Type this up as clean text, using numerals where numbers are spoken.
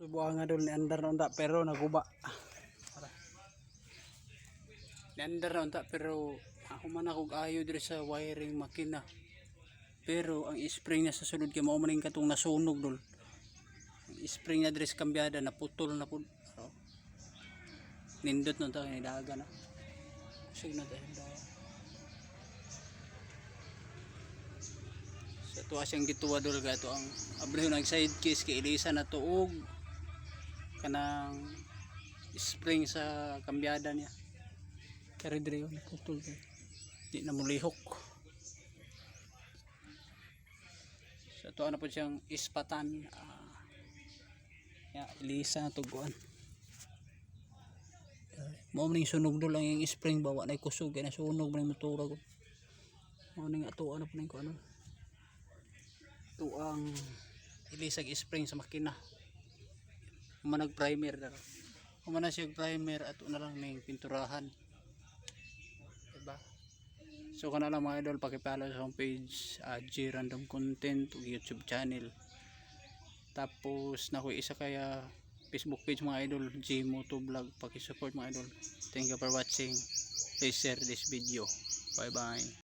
Buang nga dul ni andar na unta pero naguba. Ni andar na unta pero ako man ako ayo diri sa wiring makina. Pero ang spring niya sa sulod kay mao man katong nasunog dul. Ang spring niya diri sa kambyada naputol na pud. Nindot na ta ni daga na. Sig na tayo daga. Sa tuwa siyang gituwa dul gato ang abreho nag side case kay ilisa na tuog kanang spring sa kambyada niya. Kaya diri yun naputol kay di na mulihok. Sa tuwa na po siyang ispatan. Ilisa na tuguan. Mao ning sunog dul lang yung spring bawa na kusog kay nasunog man motor ko. Mao ning atuan na po ning kuan. Tuang ilisag spring sa makina. Manag primer dar. Kumana siya primer ato na lang ning pinturahan. Diba? So kana lang mga idol paki-follow sa akong page G Random Content ug YouTube channel. Tapos nakoy isa kaya Facebook page mga idol G Moto Vlog paki-support mga idol. Thank you for watching. Please share this video. Bye bye.